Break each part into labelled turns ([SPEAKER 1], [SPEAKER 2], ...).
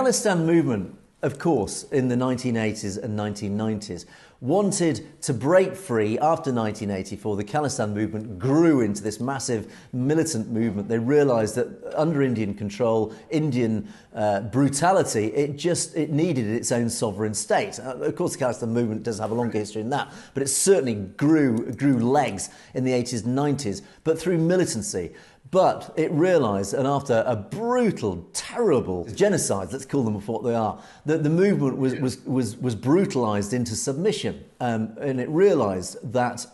[SPEAKER 1] Khalistan movement, of course, in the 1980s and 1990s, wanted to break free after 1984. The Khalistan movement grew into this massive militant movement. They realised that under Indian control, Indian brutality, it needed its own sovereign state. Of course, the Khalistan movement does have a longer history than that, but it certainly grew legs in the 80s and 90s, but through militancy. But it realised, and after a brutal, terrible genocide, let's call them for what they are, that the movement was brutalised into submission. And it realised that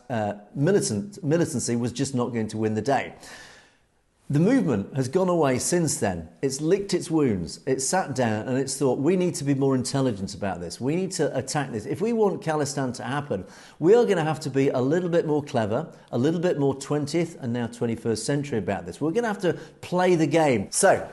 [SPEAKER 1] militancy was just not going to win the day. The movement has gone away since then. It's licked its wounds. It's sat down and it's thought, we need to be more intelligent about this. We need to attack this. If we want Khalistan to happen, we are going to have to be a little bit more clever, a little bit more 20th and now 21st century about this. We're going to have to play the game. So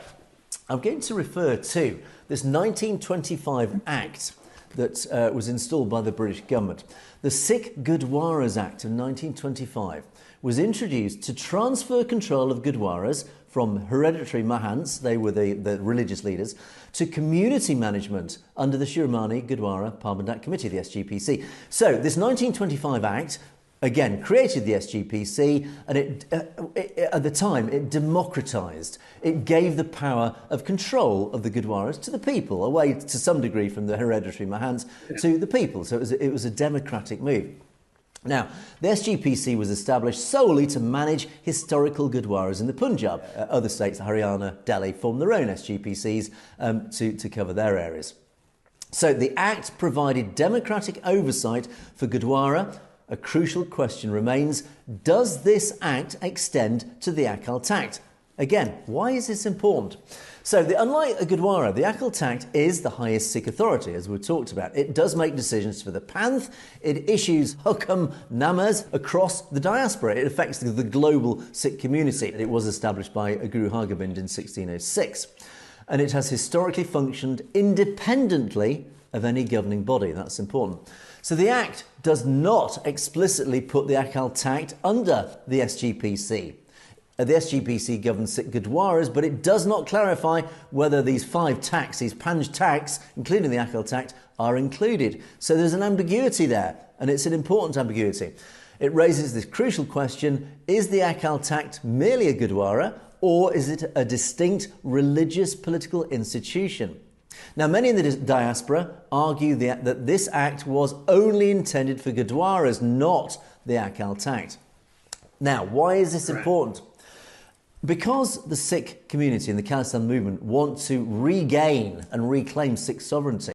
[SPEAKER 1] I'm going to refer to this 1925 Act that was installed by the British government. The Sikh Gurdwaras Act of 1925 was introduced to transfer control of Gurdwaras from hereditary Mahants, they were the religious leaders, to community management under the Shiromani Gurdwara Parbandhak Committee, the SGPC. So this 1925 Act, again, created the SGPC, and at the time, it democratised. It gave the power of control of the Gurdwaras to the people, away to some degree from the hereditary Mahants to the people. So it was a democratic move. Now, the SGPC was established solely to manage historical Gurdwaras in the Punjab. Other states, Haryana, Delhi, formed their own SGPCs to cover their areas. So the Act provided democratic oversight for Gurdwara. A crucial question remains, does this Act extend to the Akal Takht? Again, why is this important? So, unlike a Gurdwara, the Akal Takht is the highest Sikh authority, as we've talked about. It does make decisions for the Panth. It issues hukam namas across the diaspora. It affects the global Sikh community. It was established by Guru Hargobind in 1606. And it has historically functioned independently of any governing body. That's important. So the Act does not explicitly put the Akal Takht under the SGPC. The SGPC governs Sikh Gurdwaras, but it does not clarify whether these 5 takhts, these Panj takhts, including the Akal Takht, are included. So there's an ambiguity there, and it's an important ambiguity. It raises this crucial question, is the Akal Takht merely a Gurdwara, or is it a distinct religious political institution? Now, many in the diaspora argue that this Act was only intended for Gurdwaras, not the Akal Takht. Now, why is this important? Because the Sikh community and the Khalistan movement want to regain and reclaim Sikh sovereignty,